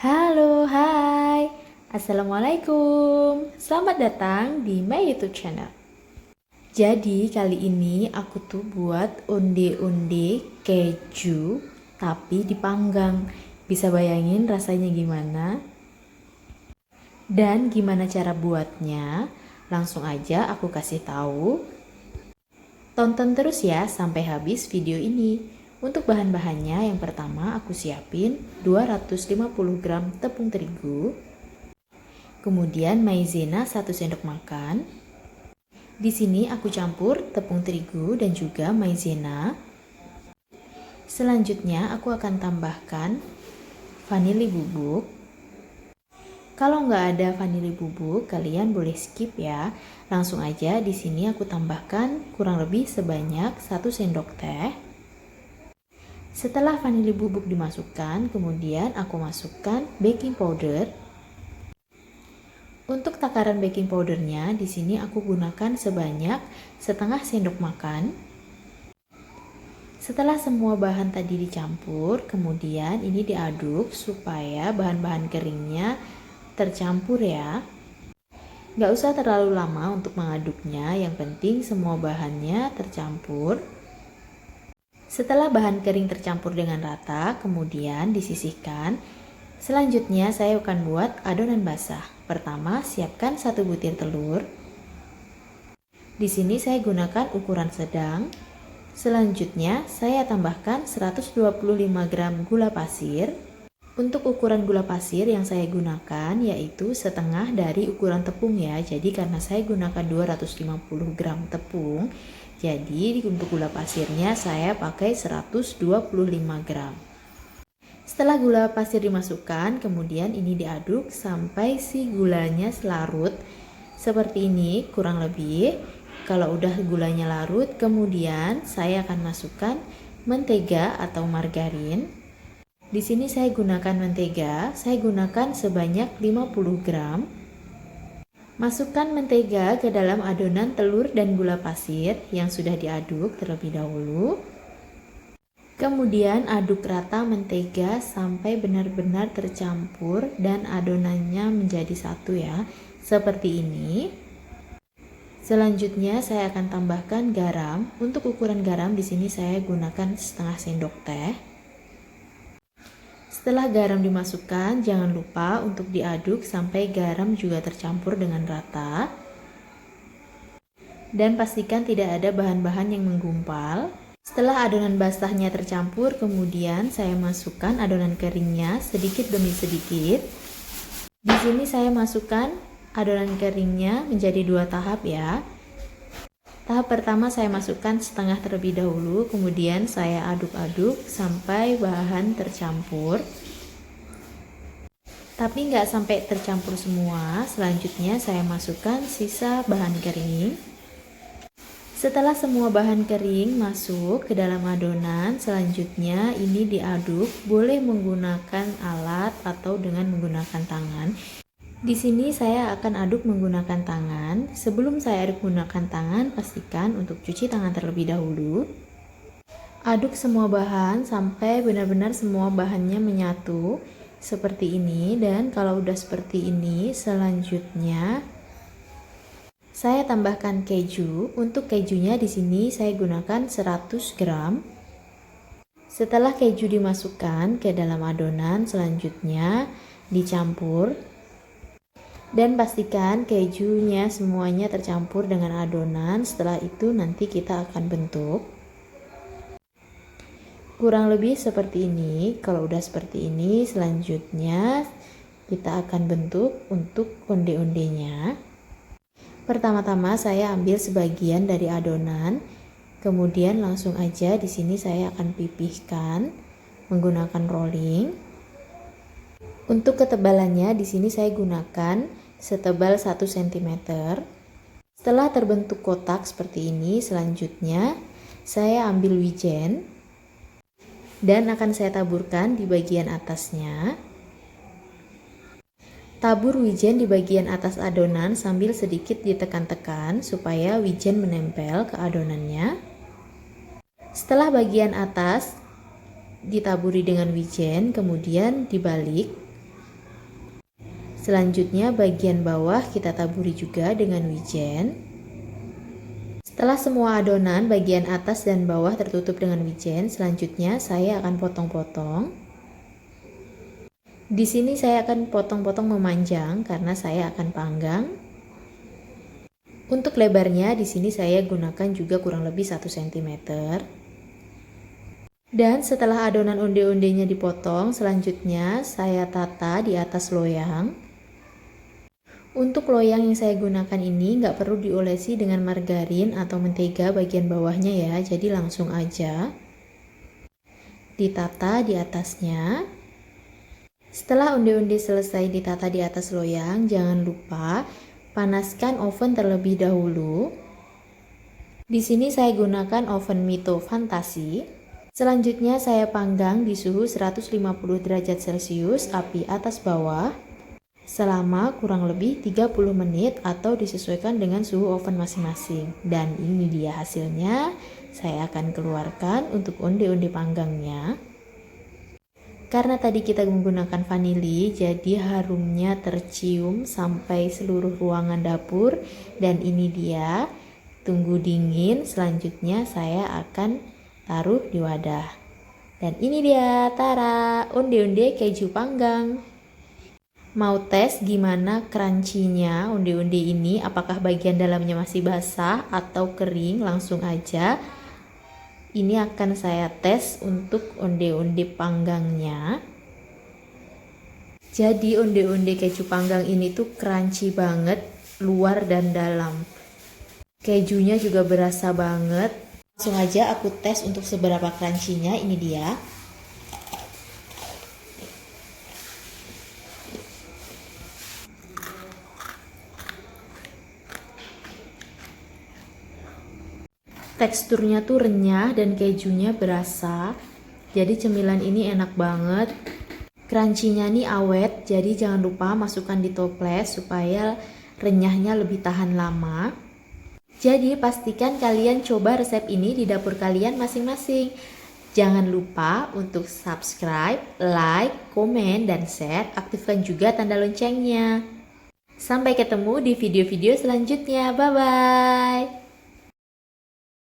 Halo, hai. Assalamualaikum. Selamat datang di my YouTube channel. Jadi kali ini aku tuh buat onde-onde keju tapi dipanggang. Bisa bayangin rasanya gimana? Dan gimana cara buatnya? Langsung aja aku kasih tahu. Tonton terus ya sampai habis video ini. Untuk bahan-bahannya yang pertama aku siapin 250 gram tepung terigu, kemudian maizena 1 sendok makan. Di sini aku campur tepung terigu dan juga maizena. Selanjutnya aku akan tambahkan vanili bubuk. Kalau nggak ada vanili bubuk, kalian boleh skip ya. Langsung aja di sini aku tambahkan kurang lebih sebanyak 1 sendok teh. Setelah vanili bubuk dimasukkan, kemudian aku masukkan baking powder. Untuk takaran baking powdernya, di sini aku gunakan sebanyak setengah sendok makan. Setelah semua bahan tadi dicampur, kemudian ini diaduk supaya bahan-bahan keringnya tercampur ya. Nggak usah terlalu lama untuk mengaduknya, yang penting semua bahannya tercampur. Setelah bahan kering tercampur dengan rata, kemudian disisihkan. Selanjutnya saya akan buat adonan basah. Pertama, siapkan 1 butir telur. Di sini saya gunakan ukuran sedang. Selanjutnya, saya tambahkan 125 gram gula pasir. Untuk ukuran gula pasir yang saya gunakan yaitu setengah dari ukuran tepung ya. Jadi karena saya gunakan 250 gram tepung, jadi untuk gula pasirnya saya pakai 125 gram. Setelah gula pasir dimasukkan, kemudian ini diaduk sampai si gulanya larut. Seperti ini kurang lebih. Kalau udah gulanya larut, kemudian saya akan masukkan mentega atau margarin. Di sini saya gunakan mentega, saya gunakan sebanyak 50 gram. Masukkan mentega ke dalam adonan telur dan gula pasir yang sudah diaduk terlebih dahulu. Kemudian aduk rata mentega sampai benar-benar tercampur dan adonannya menjadi satu ya, seperti ini. Selanjutnya saya akan tambahkan garam. Untuk ukuran garam di sini saya gunakan setengah sendok teh. Setelah garam dimasukkan, jangan lupa untuk diaduk sampai garam juga tercampur dengan rata. Dan pastikan tidak ada bahan-bahan yang menggumpal. Setelah adonan basahnya tercampur, kemudian saya masukkan adonan keringnya sedikit demi sedikit. Di sini saya masukkan adonan keringnya menjadi 2 tahap ya. Tahap pertama saya masukkan setengah terlebih dahulu, kemudian saya aduk-aduk sampai bahan tercampur. Tapi nggak sampai tercampur semua, selanjutnya saya masukkan sisa bahan kering. Setelah semua bahan kering masuk ke dalam adonan, selanjutnya ini diaduk, boleh menggunakan alat atau dengan menggunakan tangan. Di sini saya akan aduk menggunakan tangan. Sebelum saya aduk menggunakan tangan, pastikan untuk cuci tangan terlebih dahulu. Aduk semua bahan sampai benar-benar semua bahannya menyatu seperti ini. Dan kalau udah seperti ini, selanjutnya saya tambahkan keju. Untuk kejunya di sini saya gunakan 100 gram. Setelah keju dimasukkan ke dalam adonan, selanjutnya dicampur. Dan pastikan kejunya semuanya tercampur dengan adonan. Setelah itu nanti kita akan bentuk. Kurang lebih seperti ini. Kalau udah seperti ini, selanjutnya kita akan bentuk untuk onde-ondenya. Pertama-tama saya ambil sebagian dari adonan. Kemudian langsung aja di sini saya akan pipihkan menggunakan rolling. Untuk ketebalannya di sini saya gunakan setebal 1 cm. Setelah terbentuk kotak seperti ini, selanjutnya saya ambil wijen dan akan saya taburkan di bagian atasnya. Tabur wijen di bagian atas adonan sambil sedikit ditekan-tekan supaya wijen menempel ke adonannya. Setelah bagian atas ditaburi dengan wijen, kemudian dibalik. Selanjutnya bagian bawah kita taburi juga dengan wijen. Setelah semua adonan bagian atas dan bawah tertutup dengan wijen, selanjutnya saya akan potong-potong. Di sini saya akan potong-potong memanjang karena saya akan panggang. Untuk lebarnya di sini saya gunakan juga kurang lebih 1 cm. Dan setelah adonan onde-ondenya dipotong, selanjutnya saya tata di atas loyang. Untuk loyang yang saya gunakan ini nggak perlu diolesi dengan margarin atau mentega bagian bawahnya ya, jadi langsung aja ditata di atasnya. Setelah onde-onde selesai ditata di atas loyang, jangan lupa panaskan oven terlebih dahulu. Di sini saya gunakan oven Mito Fantasi. Selanjutnya saya panggang di suhu 150 derajat Celcius, api atas bawah, selama kurang lebih 30 menit atau disesuaikan dengan suhu oven masing-masing. Dan ini dia hasilnya. Saya akan keluarkan untuk onde-onde panggangnya. Karena tadi kita menggunakan vanili, jadi harumnya tercium sampai seluruh ruangan dapur. Dan ini dia, tunggu dingin. Selanjutnya saya akan taruh di wadah. Dan ini dia, tara, onde-onde keju panggang. Mau tes gimana crunchy-nya onde-onde ini, apakah bagian dalamnya masih basah atau kering? Langsung aja. Ini akan saya tes untuk onde-onde panggangnya. Jadi onde-onde keju panggang ini tuh crunchy banget, luar dan dalam. Kejunya juga berasa banget. Langsung aja aku tes untuk seberapa crunchy-nya. Ini dia. Teksturnya tuh renyah dan kejunya berasa. Jadi cemilan ini enak banget. Crunchy-nya nih awet, jadi jangan lupa masukkan di toples supaya renyahnya lebih tahan lama. Jadi pastikan kalian coba resep ini di dapur kalian masing-masing. Jangan lupa untuk subscribe, like, komen, dan share. Aktifkan juga tanda loncengnya. Sampai ketemu di video-video selanjutnya. Bye-bye.